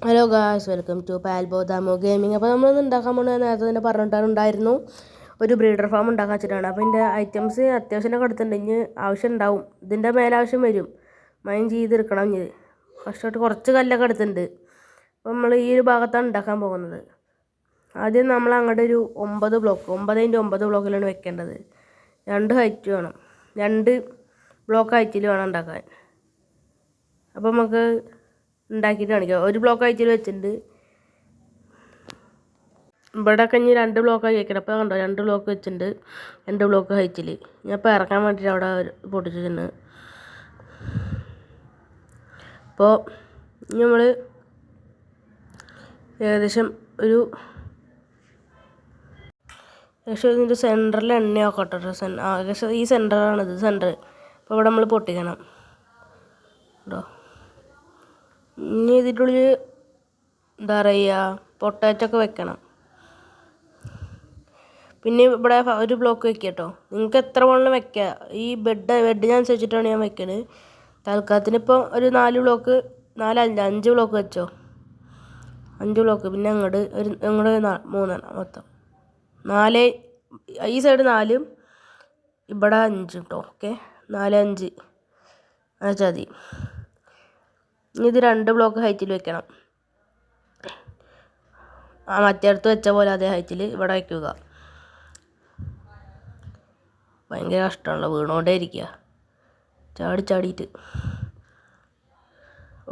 Hello guys, welcome to പാൽബോധാമോ gaming. അപ്പോൾ നമ്മളൊന്ന് ഉണ്ടാക്കാൻ പോകുന്നത് നേരത്തെ തന്നെ പറഞ്ഞിട്ടുണ്ടായിരുന്നു, ഒരു ബ്രീഡർ ഫാം ഉണ്ടാക്കാൻ വെച്ചിട്ടാണ്. അപ്പോൾ ഇതിൻ്റെ ഐറ്റംസ് അത്യാവശ്യം എടുത്തിട്ടുണ്ട്. ഇനി ആവശ്യം ഉണ്ടാവും, ഇതിൻ്റെ മേലാവശ്യം വരും. മൈൻ ചെയ്തെടുക്കണം. ഇനി കഷ്ടമായിട്ട് കുറച്ച് കല്ലൊക്കെ എടുത്തിട്ടുണ്ട്. അപ്പോൾ നമ്മൾ ഈ ഒരു ഭാഗത്താണ് ഉണ്ടാക്കാൻ പോകുന്നത്. ആദ്യം നമ്മൾ അങ്ങോട്ട് ഒരു 9 ബ്ലോക്ക് 9x9 ബ്ലോക്കിലാണ് വെക്കേണ്ടത്. 2 ഹൈറ്റ് വേണം, 2 ബ്ലോക്ക് ഹൈറ്റിൽ വേണം ഉണ്ടാക്കാൻ. അപ്പോൾ നമുക്ക് ഉണ്ടാക്കിയിട്ട് കാണിക്കാം. 1 ബ്ലോക്ക് ഹൈറ്റിൽ വെച്ചിട്ടുണ്ട്. ഇവിടെ ഒക്കെ ഇനി 2 ബ്ലോക്കായി വെക്കണം. അപ്പോൾ കണ്ടോ, 2 ബ്ലോക്ക് വെച്ചിട്ടുണ്ട്, 2 ബ്ലോക്ക് ഹൈറ്റിൽ. ഞാൻ ഇപ്പോൾ ഇറക്കാൻ വേണ്ടിയിട്ട് അവിടെ പൊട്ടിച്ചിട്ടുണ്ട്. അപ്പോൾ നമ്മൾ ഏകദേശം ഇതിൻ്റെ സെൻറ്ററിൽ എണ്ണയൊക്കെ ഇട്ടോ. ഏകദേശം ഈ സെൻറ്ററാണിത്, സെൻറ്റർ. അപ്പോൾ ഇവിടെ നമ്മൾ പൊട്ടിക്കണം കേട്ടോ. ഇനി ഇതിനുള്ളിൽ എന്താ പറയുക, പൊട്ടാറ്റോ ഒക്കെ വെക്കണം. പിന്നെ ഇവിടെ 1 ബ്ലോക്ക് വെക്കുക കേട്ടോ. നിങ്ങൾക്ക് എത്ര വേണമെങ്കിലും വെക്കുക. ഈ ബെഡ് അനുസരിച്ചിട്ടാണ് ഞാൻ വെക്കുന്നത്. തൽക്കാലത്തിന് ഇപ്പോൾ ഒരു 4 ബ്ലോക്ക് 5 ബ്ലോക്ക് വെച്ചോ. 5 ബ്ലോക്ക്. പിന്നെ അങ്ങോട്ട് 3 മൊത്തം 4. ഈ സൈഡ് 4, ഇവിടെ 5 കേട്ടോ. ഓക്കെ, 4 5 വെച്ചാൽ മതി. ഇനി ഇത് 2 ബ്ലോക്ക് ഹൈറ്റിൽ വെക്കണം. മറ്റേടത്ത് വെച്ച പോലെ അതേ ഹൈറ്റിൽ ഇവിടെ വയ്ക്കുക. ഭയങ്കര കഷ്ടമാണല്ലോ, വീണോണ്ടേ ഇരിക്കുക ചാടിയിട്ട്.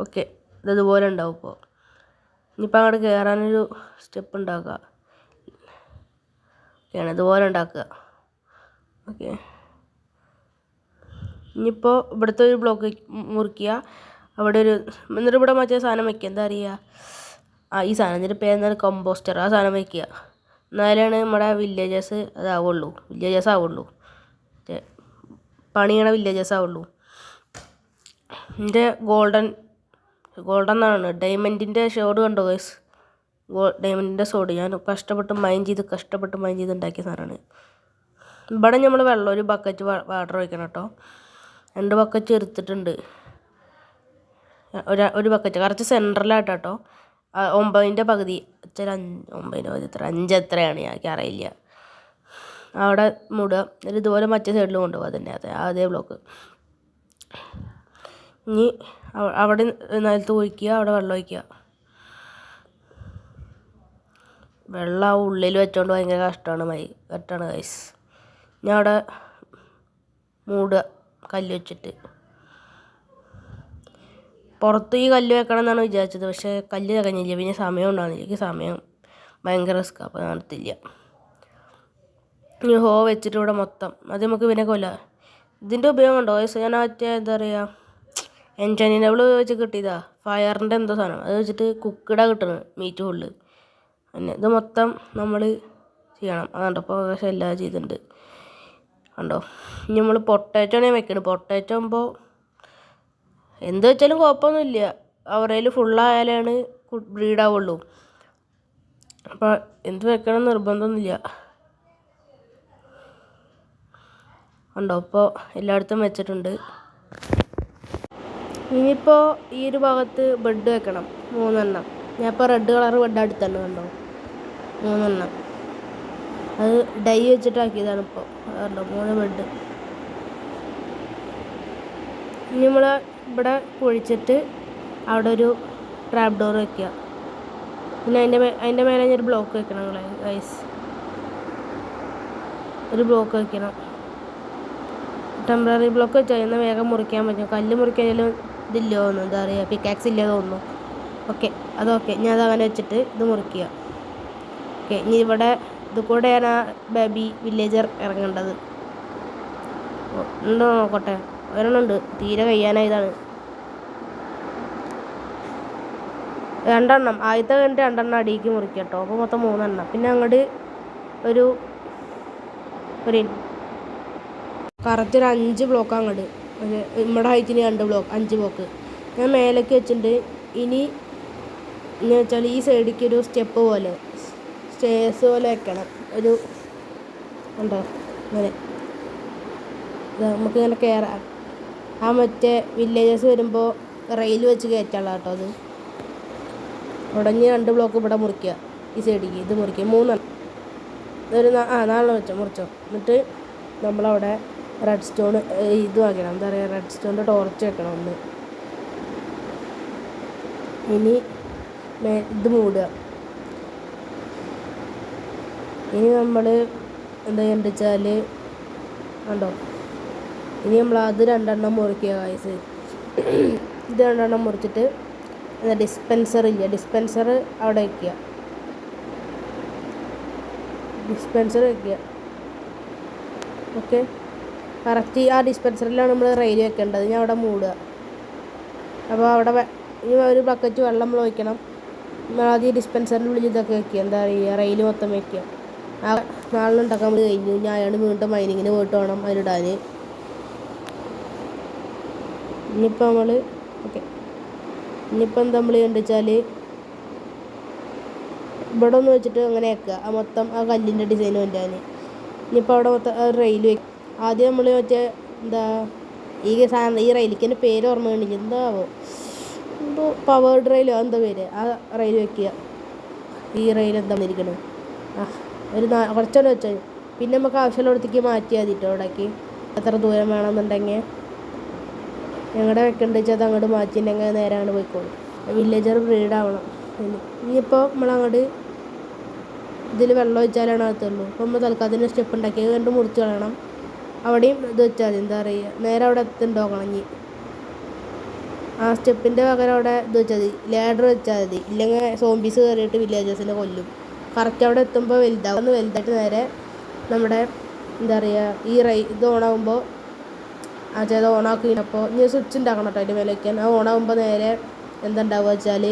ഓക്കെ, ഇതുപോലെ ഉണ്ടാവും. ഇപ്പോൾ ഇനിയിപ്പോൾ അങ്ങോട്ട് കയറാനൊരു സ്റ്റെപ്പ് ഉണ്ടാക്കുക. ഓക്കെയാണ്, ഇതുപോലെ ഉണ്ടാക്കുക. ഓക്കെ, ഇനിയിപ്പോൾ ഇവിടുത്തെ ഒരു ബ്ലോക്ക് മുറിക്കുക. അവിടെ എന്നിട്ട് ഇവിടെ മറ്റേ സാധനം വയ്ക്കുക. എന്താ പറയുക, ഈ സാധനം എന്നിട്ട് പേര് കമ്പോസ്റ്റർ. ആ സാധനം വയ്ക്കുക. എന്നാലാണ് നമ്മുടെ വില്ലേജസ് ആവുള്ളൂ. പണിയണ വില്ലേജസ് ആവുള്ളൂ. എൻ്റെ ഗോൾഡൻ എന്നാണ് ഡയമണ്ടിൻ്റെ ഷോഡ് കണ്ടോ ഗൈസ്. ഡയമണ്ടിൻ്റെ സോഡ് ഞാൻ കഷ്ടപ്പെട്ട് മൈൻ ചെയ്ത് ഉണ്ടാക്കിയ സാധനമാണ്. ഇവിടെ നമ്മൾ വെള്ളം 1 ബക്കറ്റ് വാട്ടർ ഒഴിക്കണം കേട്ടോ. 2 ബക്കറ്റ് എടുത്തിട്ടുണ്ട്. ഒരു ബക്കറ്റ് കറക്റ്റ് സെൻറ്ററിലായിട്ട് കേട്ടോ. 9ൻ്റെ പകുതി 9ൻ്റെ പകുതി 5 എത്രയാണ് എനിക്കറിയില്ല. അവിടെ മൂടുക. എന്നിട്ട് ഇതുപോലെ മറ്റേ സൈഡിൽ കൊണ്ടുപോകുക. അതേ ബ്ലോക്ക്. ഇനി അവിടെ നിലത്ത് ഒഴിക്കുക, അവിടെ വെള്ളം ഒഴിക്കുക. വെള്ളം ഉള്ളിൽ വെച്ചോണ്ട് ഭയങ്കര കഷ്ടമാണ് ഗൈസ്. ഞാൻ അവിടെ മൂടുക കല്ല് വെച്ചിട്ട്. പുറത്ത് ഈ കല്ല് വെക്കണം എന്നാണ് വിചാരിച്ചത്, പക്ഷേ കല്ല് തികഞ്ഞില്ല. പിന്നെ സമയം ഉണ്ടാകുന്നില്ല. എനിക്ക് സമയം ഭയങ്കര റിസ്ക്കാണ്, അപ്പോൾ നടത്തില്ല. ഇനി ഹോ വെച്ചിട്ട് ഇവിടെ മൊത്തം അത് നമുക്ക് പിന്നെ ഇതിൻ്റെ ഉപയോഗം ഉണ്ടോ? ഞാൻ എന്താ പറയുക, എൻജനിനബിൾ വെച്ച് കിട്ടിയതാ. ഫയറിൻ്റെ എന്തോ സാധനം അത് വെച്ചിട്ട് കുക്കിടാ കിട്ടുന്നത്, മീറ്റ് ഹോളിൽ. പിന്നെ ഇത് മൊത്തം നമ്മൾ ചെയ്യണം. അതുകൊണ്ട് ഇപ്പോൾ ഏകദേശം എല്ലാം ചെയ്തിട്ടുണ്ട് കണ്ടോ. ഇനി നമ്മൾ പൊട്ടാറ്റോ ആണ് വെക്കുന്നത്. പൊട്ടാറ്റോ ആകുമ്പോൾ എന്ത് വെച്ചാലും കുഴപ്പമൊന്നുമില്ല. അവരേൽ ഫുള്ളായാലാണ് ബ്രീഡാവുള്ളൂ. അപ്പോൾ എന്ത് വെക്കണം നിർബന്ധമൊന്നുമില്ല കണ്ടോ. ഇപ്പോൾ എല്ലായിടത്തും വെച്ചിട്ടുണ്ട്. ഇനിയിപ്പോൾ ഈ ഒരു ഭാഗത്ത് ബെഡ് വെക്കണം, 3 എണ്ണം. ഞാൻ ഇപ്പോൾ റെഡ് കളർ ബെഡ് അടുത്തന്നെ കണ്ടോ, 3 എണ്ണം. അത് ഡൈ വെച്ചിട്ടാക്കിയതാണ് ഇപ്പോൾ കണ്ടോ, 3 ബെഡ്. ഇനി നമ്മൾ ഇവിടെ കുഴിച്ചിട്ട് അവിടെ ഒരു ട്രാപ്പ് ഡോർ വെക്കുക. പിന്നെ അതിൻ്റെ മേലെ ഒരു ബ്ലോക്ക് വെക്കണം ഗൈസ്. ഒരു ബ്ലോക്ക് വെക്കണം. ടെമ്പററി ബ്ലോക്ക് വെച്ചാൽ എന്നാൽ വേഗം മുറിക്കാൻ പറ്റും. കല്ല് മുറിക്കാനും ഇതില്ലോ തോന്നുന്നു, എന്താ പറയുക, പിക്കാക്സ് ഇല്ല തോന്നുന്നു. ഓക്കെ, അതൊക്കെ ഞാൻ അതങ്ങനെ വെച്ചിട്ട് ഇത് മുറിക്കുക. ഓക്കെ, ഇനി ഇവിടെ ഇത് കൂടെയാണ് ആ ബേബി വില്ലേജർ ഇറങ്ങേണ്ടത്. ഉണ്ടോ നോക്കട്ടെ, ഒരെണ്ണമുണ്ട്. തീരെ കഴിയാനായതാണ്. 2 എണ്ണം ആദ്യത്തെ കഴിഞ്ഞിട്ട് 2 എണ്ണം അടിയിലേക്ക് മുറിക്കുക കേട്ടോ. അപ്പോൾ മൊത്തം 3 എണ്ണം. പിന്നെ അങ്ങോട്ട് ഒരു കറക്റ്റ് ഒരു 5 ബ്ലോക്ക് അങ്ങോട്ട് നമ്മുടെ ഹൈറ്റിന് 2 ബ്ലോക്ക് 5 ബ്ലോക്ക് ഞാൻ മേലേക്ക് വെച്ചിട്ടുണ്ട്. ഇനി എന്ന് വെച്ചാൽ ഈ സൈഡിലേക്ക് ഒരു സ്റ്റെപ്പ് പോലെ സ്റ്റേഴ്സ് പോലെ വെക്കണം. ഉണ്ടോ അങ്ങനെ നമുക്കിങ്ങനെ കയറാം. ആ മറ്റേ വില്ലേജസ് വരുമ്പോൾ റെയിൽ വെച്ച് കയറ്റാനുള്ള കേട്ടോ അത്. ഉടഞ്ഞ് 2 ബ്ലോക്ക് ഇവിടെ മുറിക്കുക, ഈ സൈഡിലേക്ക് ഇത് മുറിക്കുക, 3 ഒരു 4 വെച്ചോ മുറിച്ചോ. എന്നിട്ട് നമ്മളവിടെ റെഡ് സ്റ്റോൺ ഇത് വയ്ക്കണം, എന്താ പറയുക, റെഡ് സ്റ്റോണിൻ്റെ ടോർച്ച് വെക്കണം ഒന്ന്. ഇനി ഇത് മൂടുക. ഇനി നമ്മൾ എന്താ ചെയ്യേണ്ടത് വെച്ചാൽ കണ്ടോ, ഇനി നമ്മൾ അത് 2 മുറിക്കുക ഗൈസ്. ഇത് 2 മുറിച്ചിട്ട് ഡിസ്പെൻസർ ഇല്ല, ഡിസ്പെൻസർ അവിടെ വയ്ക്കുക, ഡിസ്പെൻസർ വയ്ക്കുക. ഓക്കെ, കറക്റ്റ് ആ ഡിസ്പെൻസറിലാണ് നമ്മൾ റെയിൽ വെക്കേണ്ടത്. ഞാൻ അവിടെ മൂടുക. അപ്പോൾ അവിടെ ഇനി ഒരു ബക്കറ്റ് വെള്ളം നമ്മൾ ഒഴിക്കണം. ആദ്യം ഡിസ്പെൻസറിൻ്റെ ഉള്ളിൽ ഇതൊക്കെ വെക്കുക, എന്താ പറയുക, റെയിൽ മൊത്തം വയ്ക്കുക. ആ നാളെ ഉണ്ടാക്കാൻ വേണ്ടി കഴിഞ്ഞു. ഞാൻ അയാൾ വീണ്ടും മൈനിങ്ങിന് പോയിട്ട് വേണം അതിലിടാൻ. ഇനിയിപ്പോൾ നമ്മൾ ഓക്കെ, ഇനിയിപ്പോൾ എന്താ നമ്മൾ ചെയ്യേണ്ടത് വെച്ചാൽ ഇവിടെ ഒന്ന് വെച്ചിട്ട് അങ്ങനെ വെക്കുക, ആ മൊത്തം ആ കല്ലിൻ്റെ ഡിസൈൻ വേണ്ടാൻ. ഇനിയിപ്പോൾ അവിടെ മൊത്തം റെയിൽ വയ്ക്കുക. ആദ്യം നമ്മൾ മറ്റേ എന്താ ഈ റെയിലേക്ക് എൻ്റെ പേര് ഓർമ്മ വേണ്ടില്ല, എന്താവോ എന്തോ പവേർഡ് റെയിലോ എന്താ പേര്, ആ റെയിൽ വയ്ക്കുക. ഈ റെയിൽ എന്താ ഇരിക്കണത്, ഒരു കുറച്ചോടെ വെച്ചാൽ പിന്നെ നമുക്ക് ആവശ്യമുള്ളിടത്തേക്ക് മാറ്റിയാൽ മതി കേട്ടോ. അവിടേക്ക് എത്ര ദൂരം വേണമെന്നുണ്ടെങ്കിൽ ഞങ്ങളുടെ വെക്കേണ്ടത് വെച്ചാൽ അത് അങ്ങോട്ട് മാറ്റിയിട്ടുണ്ടെങ്കിൽ നേരാണ് പോയിക്കോളും. വില്ലേജർ ബ്രീഡാവണം. ഇനിയിപ്പോൾ നമ്മളങ്ങോട്ട് ഇതിൽ വെള്ളം ഒഴിച്ചാലാണ് അകത്തുള്ളൂ. അപ്പോൾ നമ്മൾ തൽക്കാലത്തിന് സ്റ്റെപ്പ് ഉണ്ടാക്കി കണ്ട് മുറിച്ച് കളയണം. അവിടെയും ഇത് വെച്ചാൽ മതി, എന്താ പറയുക, നേരെ അവിടെ എത്തുന്നുണ്ടോക്കണം. ഇനി ആ സ്റ്റെപ്പിൻ്റെ പകരം അവിടെ ഇത് വെച്ചാൽ മതി, ലാഡർ വെച്ചാൽ മതി. ഇല്ലെങ്കിൽ സോംബീസ് കയറിയിട്ട് വില്ലേജേഴ്സിനെ കൊല്ലും. കറക്റ്റ് അവിടെ എത്തുമ്പോൾ വലുതായിട്ട് നേരെ നമ്മുടെ എന്താ പറയുക, ഇത് ഓണാകുമ്പോൾ അത് ഓണാക്കിയപ്പോൾ ഇനി സ്വിച്ച് ഉണ്ടാക്കണം കേട്ടോ അതിൻ്റെ മേലെ വയ്ക്കാൻ. ആ ഓണാകുമ്പോൾ നേരെ എന്താ ഉണ്ടാവുക വെച്ചാൽ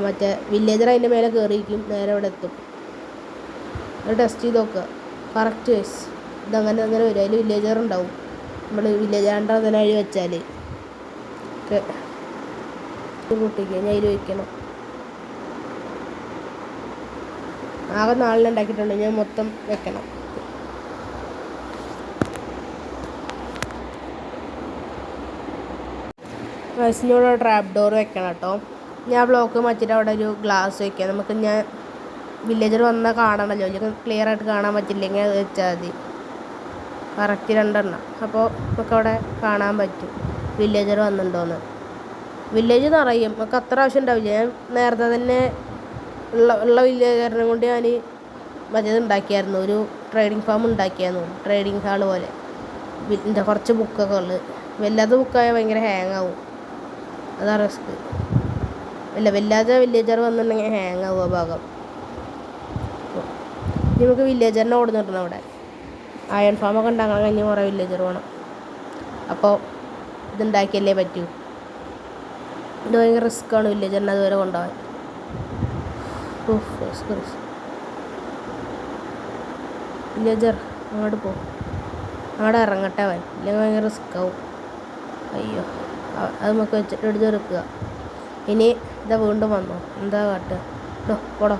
മറ്റേ വില്ലേജർ അതിൻ്റെ മേലെ കയറിയിരിക്കും, നേരെ അവിടെ എത്തും. അത് ടെസ്റ്റ് ചെയ്ത് നോക്കുക കറക്റ്റ് വയസ് ഇതങ്ങനെ വരും. അതിൽ വില്ലേജർ ഉണ്ടാവും. നമ്മൾ വില്ലേജർ അതിനെ അഴി വെച്ചാൽ ഒക്കെ കൂട്ടിക്കുക. ഞാൻ അതിൽ വയ്ക്കണം. ആകെ 4 ഉണ്ടാക്കിയിട്ടുണ്ട്, ഞാൻ മൊത്തം വെക്കണം. വയസ്സിനോട് ട്രാപ്പ് ഡോർ വെക്കണം കേട്ടോ. ഞാൻ ബ്ലോക്ക് മാറ്റിയിട്ട് അവിടെ ഒരു ഗ്ലാസ് വയ്ക്കാം. നമുക്ക് ഞാൻ വില്ലേജർ വന്നാൽ കാണണമല്ലോ, അല്ലെങ്കിൽ ക്ലിയർ ആയിട്ട് കാണാൻ പറ്റില്ലെങ്കിൽ അത് വെച്ചാൽ മതി. കറക്റ്റ് 2 അപ്പോൾ നമുക്കവിടെ കാണാൻ പറ്റും വില്ലേജർ വന്നിട്ടുണ്ടോയെന്ന്. വില്ലേജ് നിറയും, നമുക്ക് അത്ര ആവശ്യം ഉണ്ടാവില്ല. ഞാൻ നേരത്തെ തന്നെ ഉള്ള വില്ലേജറിനെ കൊണ്ട് ഞാൻ മറ്റേത് ഉണ്ടാക്കിയായിരുന്നു, ഒരു ട്രേഡിംഗ് ഫാം ഉണ്ടാക്കിയായിരുന്നു, ട്രേഡിംഗ് ഹാള് പോലെ. കുറച്ച് ബുക്കൊക്കെ ഉള്ളത്. വല്ലാത്ത ബുക്കായാൽ ഭയങ്കര ഹാങ് ആവും, അതാ റിസ്ക്. വല്ലാത്ത വില്ലേജർ വന്നിട്ടുണ്ടെങ്കിൽ ഹാങ് ആവും ആ ഭാഗം. നമുക്ക് വില്ലേജറിനെ ഓടുന്നിട്ടുണ്ട് അവിടെ. അയൺ ഫാമൊക്കെ ഉണ്ടാക്കാൻ കഴിഞ്ഞ് കുറേ വില്ലേജർ വേണം. അപ്പോൾ ഇതുണ്ടാക്കിയല്ലേ പറ്റൂ. ഇത് ഭയങ്കര റിസ്ക്കാണ് വില്ലേജറിനെ അതുവരെ കൊണ്ടുപോകാൻ. വില്ലേജർ അങ്ങോട്ട് പോകും, അങ്ങോട്ട് ഇറങ്ങട്ടെ അവൻ, ഇല്ലെങ്കിൽ ഭയങ്കര റിസ്ക്കാവും. അയ്യോ, അത് നമുക്ക് വെച്ചിട്ട് എടുക്കുക. ഇനി ഇതാ വീണ്ടും വന്നോ, എന്താ കാട്ടുക, പോടോ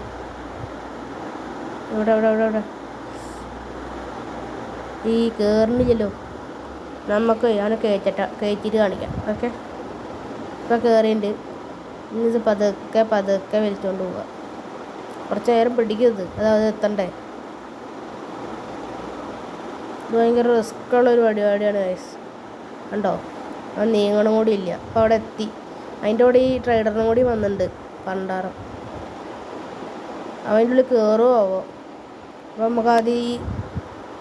ഇവിടെ ഈ കയറുന്നില്ലല്ലോ. നമുക്ക് അവനെ കയറ്റിയിട്ട് കാണിക്കാം. ഓക്കെ, ഇപ്പോൾ കയറിയിട്ടുണ്ട്. ഇനി ഇത് പതുക്കെ വലിച്ചുകൊണ്ട് പോവുക. കുറച്ച് നേരം പിടിക്കരുത്, അതായത് എത്തണ്ടേ. ഇത് ഭയങ്കര റിസ്ക്കുള്ളൊരു പരിപാടിയാണ് ഗൈസ്. കണ്ടോ, അവൻ നീങ്ങണം കൂടി ഇല്ല. അപ്പോൾ അവിടെ എത്തി. അതിൻ്റെ കൂടെ ഈ ട്രേഡറിനും കൂടി വന്നിട്ടുണ്ട്, പണ്ടാരം. അവൻ്റെ ഉള്ളിൽ കയറുമോ ആവോ. അപ്പോൾ നമുക്ക് ആദ്യം ഈ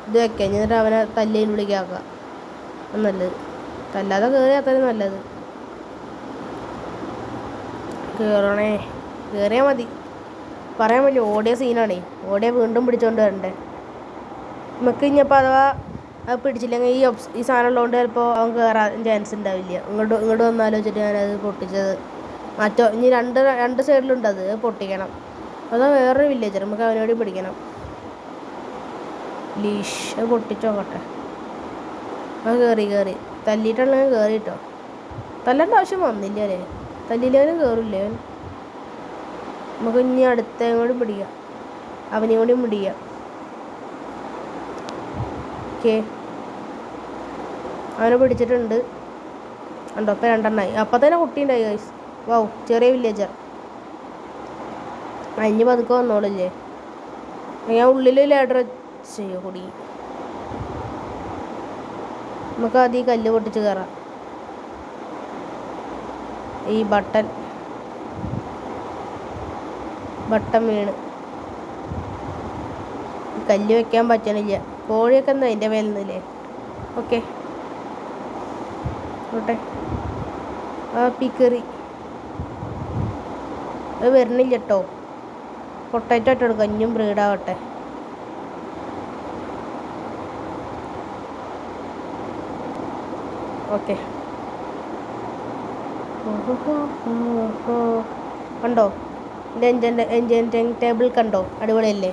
ഇത് വെക്കാം, എന്നിട്ട് അവനെ തല്ലിൻ്റെ ഉള്ളിലേക്ക് ആക്കാം. നല്ലത്, തല്ലാതെ കയറിയാൽ അത്രയും നല്ലത്. കയറിയാൽ മതി, പറയാൻ പറ്റില്ല. ഓടിയ സീനാണേ, ഓടിയ വീണ്ടും പിടിച്ചോണ്ട് വരണ്ടേ. നമുക്ക് ഇനിയപ്പോൾ അഥവാ അത് പിടിച്ചില്ലെങ്കിൽ ഈ സാധനം ഉള്ളതുകൊണ്ട് ചിലപ്പോൾ അവൻ കയറാൻ ചാൻസ് ഉണ്ടാവില്ല. ഇങ്ങോട്ട് വന്നാലോചിച്ചിട്ട് ഞാനത് പൊട്ടിച്ചത്. ഇനി രണ്ട് സൈഡിലുണ്ട്, അത് പൊട്ടിക്കണം. അതാ വേറൊരു വില്ലേജർ, നമുക്ക് അവനോട് പിടിക്കണം. ലീഷ് അത് പൊട്ടിച്ചോക്കട്ടെ. അത് കയറി തല്ലിയിട്ടുണ്ടെങ്കിൽ കയറി കേട്ടോ. തല്ലേണ്ട ആവശ്യം വന്നില്ല അല്ലേ, തല്ലിയില്ലവനും കയറില്ലേ അവൻ. നമുക്ക് ഇനി അടുത്തേയും കൂടി പിടിക്കാം, അവനെയും കൂടി പിടിക്കാം. ഓക്കെ, അവനെ പിടിച്ചിട്ടുണ്ട്. കണ്ടോ, ഇപ്പോൾ 2 അപ്പം തന്നെ കുട്ടി ഉണ്ടായി ഗൈസ്. വൗ, ചെറിയ വില്ലേജർ. അഞ്ഞ് പതുക്കെ വന്നോളില്ലേ. ഞാൻ ഉള്ളിൽ ലാഡർ ചെയ്യോ കൂടി. നമുക്ക് ആദ്യം ഈ കല്ല് പൊട്ടിച്ച് കയറാം. ഈ ബട്ടൺ വീണ് കല്ല് വെക്കാൻ പറ്റണില്ല. കോഴിയൊക്കെ എന്താ അതിൻ്റെ മേലെ നിന്നില്ലേ. ഓക്കെ ഓട്ടെ. ആ പിക്കറി അത് വരുന്നില്ല കേട്ടോ. പൊട്ടാറ്റോ ഇട്ട് കൊടുക്കാം, ഇനിയും ബ്രീഡാവട്ടെ. ഓക്കെ കണ്ടോ എൻ്റെ എൻജൻ ടേബിൾ കണ്ടോ, അടിപൊളിയല്ലേ.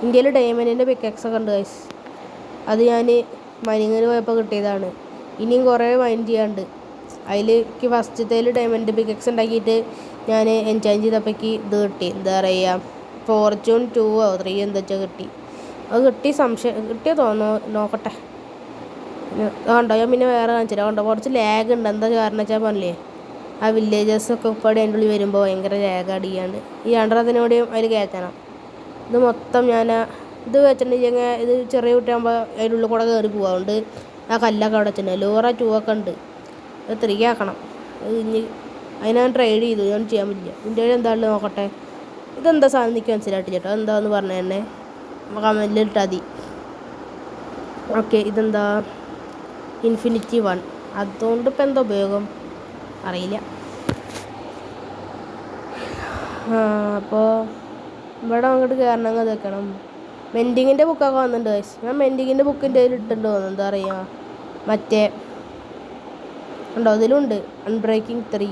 ഇന്ത്യയിൽ ഡയമണ്ടിൻ്റെ പിക്കക്സൊക്കെ ഉണ്ട് ഗൈസ്. അത് ഞാൻ മൈനിങ്ങിന് പോയപ്പോൾ കിട്ടിയതാണ്. ഇനിയും കുറേ മൈൻ ചെയ്യാണ്ട്. അതിലേക്ക് ഫസ്റ്റത്തേൽ ഡയമണ്ട് പിക്കക്സ് ഉണ്ടാക്കിയിട്ട് ഞാൻ എൻജോയ് ചെയ്തപ്പോഴേക്ക് ഇത് കിട്ടി. എന്താ പറയുക, ഫോർച്യൂൺ 2 or 3 എന്താ വെച്ചാൽ കിട്ടി. അത് കിട്ടി, സംശയം കിട്ടിയോ നോക്കട്ടെ. കണ്ടോ, ഞാൻ പിന്നെ വേറെ കാണിച്ചില്ല. കണ്ടോ കുറച്ച് ലാഗ് ഉണ്ട്. എന്താ കാരണം വെച്ചാൽ പറഞ്ഞില്ലേ, ആ വില്ലേജസൊക്കെ ഉപ്പാടെ അതിൻ്റെ ഉള്ളിൽ വരുമ്പോൾ ഭയങ്കര ലാഗ് അടിയാണ്ട്. ഈ അണ്ടറത്തിനോടെയും അതിൽ കയറ്റണം. ഇത് മൊത്തം ഞാൻ ഇത് വെച്ചിട്ടുണ്ടെങ്കിൽ ഇത് ചെറിയ കുട്ടിയാകുമ്പോൾ അതിൻ്റെ ഉള്ളിൽ കൂടെ കയറി പോകും. അതുകൊണ്ട് ആ കല്ലൊക്കെ അവിടെ വെച്ചിട്ടുണ്ട്. ലോറ 2 ഒക്കെ ഉണ്ട്. അത് 3 ആക്കണം. അത് ഇനി അതിന് ഞാൻ ട്രൈ ചെയ്തു, ഞാൻ ചെയ്യാൻ പറ്റില്ല. ഇതിൻ്റെ എന്താണെന്ന് നോക്കട്ടെ. ഇതെന്താ സാധനം എനിക്ക് മനസ്സിലായിട്ടില്ല കേട്ടോ. എന്താണെന്ന് പറഞ്ഞു തന്നെ കമൻറ്റിൽ ഇട്ടാൽ മതി. ഓക്കെ, ഇതെന്താ ഇൻഫിനിറ്റി 1. അതുകൊണ്ട് ഇപ്പം എന്താ ഉപയോഗം അറിയില്ല. അപ്പോൾ ഇവിടെ അങ്ങോട്ട് കയറണമെങ്കിൽ അത് വെക്കണം. മെൻഡിങ്ങിൻ്റെ ബുക്കൊക്കെ വന്നിട്ടുണ്ട് ഗൈസ്. ഞാൻ മെൻഡിങ്ങിൻ്റെ ബുക്കിൻ്റെ കയ്യിൽ ഇട്ടിട്ടുണ്ട് തോന്നുന്നു. എന്താ പറയുക, മറ്റേ ഉണ്ടോ അതിലുണ്ട് അൺബ്രേക്കിംഗ് 3.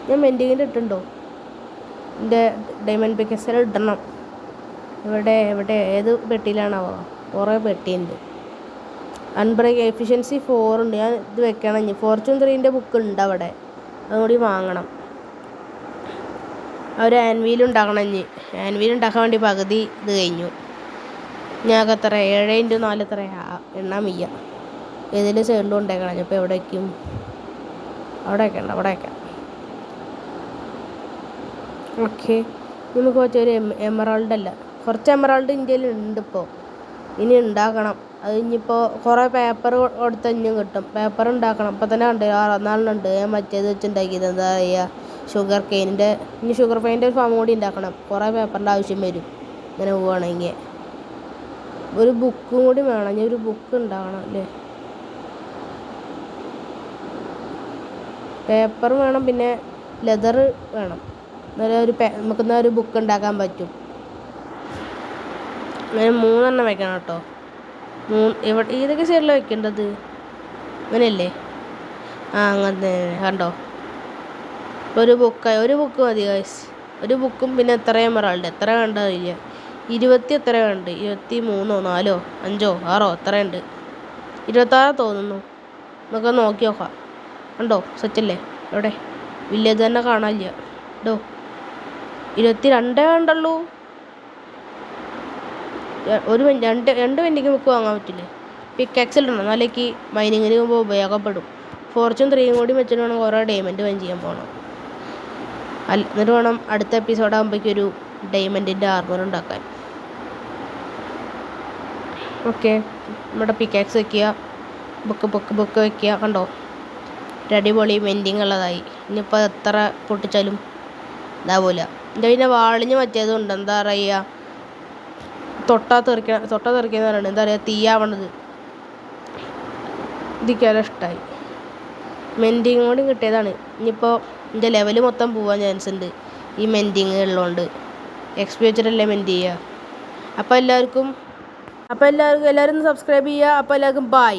ഞാൻ മെൻഡിങ്ങിൻ്റെ ഇട്ടുണ്ടോ, എൻ്റെ ഡയമണ്ട് പിക്കക്സിൽ ഇടണം. എവിടെ ഏത് പെട്ടിയിലാണാവോ, കുറേ പെട്ടിയുണ്ട്. അൺബ്രേക്ക് എഫിഷ്യൻസി 4 ഉണ്ട്. ഞാൻ ഇത് വെക്കണം. ഇനി ഫോർച്യൂൺ 3ൻ്റെ ബുക്ക് ഉണ്ട് അവിടെ, അതുകൂടി വാങ്ങണം. ഒരു ആൻവീൽ ഉണ്ടാക്കണം. ഇനി ആൻവീൽ ഉണ്ടാക്കാൻ വേണ്ടി പകുതി ഇത് കഴിഞ്ഞു. ഞാൻ എത്ര 7x4 എത്ര എണ്ണാൻ വയ്യ. ഏതെങ്കിലും സൈഡിലും ഉണ്ടാക്കണം. അപ്പോൾ എവിടെ വയ്ക്കും, അവിടെ വയ്ക്കണ്ട, അവിടെ വയ്ക്കാം. ഓക്കെ, നമുക്ക് കുറച്ചൊരു എമറാൾഡ് അല്ല, കുറച്ച് എമറാൾഡ് ഇന്ത്യയിൽ ഉണ്ട് ഇപ്പോൾ. ഇനി ഉണ്ടാക്കണം. അത് ഇനിയിപ്പോൾ കുറേ പേപ്പർ കൊടുത്ത് ഇനിയും കിട്ടും. പേപ്പർ ഉണ്ടാക്കണം. ഇപ്പം തന്നെ ഉണ്ട് 64 ഞാൻ മറ്റേത് വെച്ചുണ്ടാക്കിയത്. എന്താ പറയുക, ഷുഗർ കെയിനിൻ്റെ. ഇനി ഷുഗർ കെയിനിൻ്റെ ഒരു ഫാം കൂടി ഉണ്ടാക്കണം. കുറേ പേപ്പറിൻ്റെ ആവശ്യം വരും ഇങ്ങനെ പോവുകയാണെങ്കിൽ. ഒരു ബുക്കും കൂടി വേണം. ഇനി ഒരു ബുക്ക് ഉണ്ടാകണം അല്ലേ. പേപ്പർ വേണം, പിന്നെ ലെതർ വേണം. എന്നാലും നമുക്കെന്നാൽ ഒരു ബുക്ക് ഉണ്ടാക്കാൻ പറ്റും. അങ്ങനെ 3 വെക്കണം കേട്ടോ. ഇവിടെ ഏതൊക്കെ സൈഡിലാണ് വെക്കേണ്ടത്, അങ്ങനെയല്ലേ? അങ്ങനെ കണ്ടോ. ഒരു ബുക്ക് മതി ഗൈസ്. ഒരു ബുക്കും പിന്നെ എത്ര എമറാൾഡ് എത്ര വേണ്ടതില്ല. 20 എത്ര വേണ്ട, 23 4 5 6 എത്ര ഉണ്ട്, 26 തോന്നുന്നു. നമുക്ക് നോക്കി നോക്കാം. കണ്ടോ സെറ്റല്ലേ. എവിടെ വില്ലേജ് തന്നെ കാണാനില്ല കേട്ടോ. 22 വേണ്ടുള്ളൂ. രണ്ട് വെൻഡിങ് ബുക്ക് വാങ്ങാൻ പറ്റില്ലേ. പിക്കാക്സിൽ ഇടണം, എന്നാലേക്ക് മൈനിങ്ങിന് പോകുമ്പോൾ ഉപയോഗപ്പെടും. ഫോർച്യൂൺ 3 കൂടി വെച്ചിട്ട് വേണം കുറേ ഡയമണ്ട് വൈൻ ചെയ്യാൻ പോകണം. എന്നിട്ട് വേണം അടുത്ത എപ്പിസോഡ് ആകുമ്പോഴേക്കും ഒരു ഡയമണ്ടിൻ്റെ ആർമർ ഉണ്ടാക്കാൻ. ഓക്കെ, നമ്മുടെ പിക്കാക്സ് വയ്ക്കുക, ബുക്ക് വയ്ക്കുക. കണ്ടോ അടിപൊളി വെൻഡിങ് ഉള്ളതായി. ഇനിയിപ്പോൾ എത്ര പൊട്ടിച്ചാലും ഇതാവില്ല. എൻ്റെ പിന്നെ വാളിഞ്ഞ് മറ്റേതുണ്ട്. എന്താ പറയുക, തൊട്ടാ തെറിക്കുന്ന പറയുന്നത്. എന്താ പറയുക, തീയാവണത്. ഇതിക്കാലും ഇഷ്ടമായി. മെൻഡിങ് കൂടി കിട്ടിയതാണ്. ഇനിയിപ്പോൾ എൻ്റെ ലെവൽ മൊത്തം പോകാൻ ചാൻസ് ഉണ്ട് ഈ മെൻഡിങ് ഉള്ളതുകൊണ്ട്. എക്സ്പി വെച്ചിട്ടല്ലേ മെൻഡ് ചെയ്യുക. അപ്പോൾ എല്ലാവരും ഒന്ന് സബ്സ്ക്രൈബ് ചെയ്യുക. അപ്പോൾ എല്ലാവർക്കും ബൈ.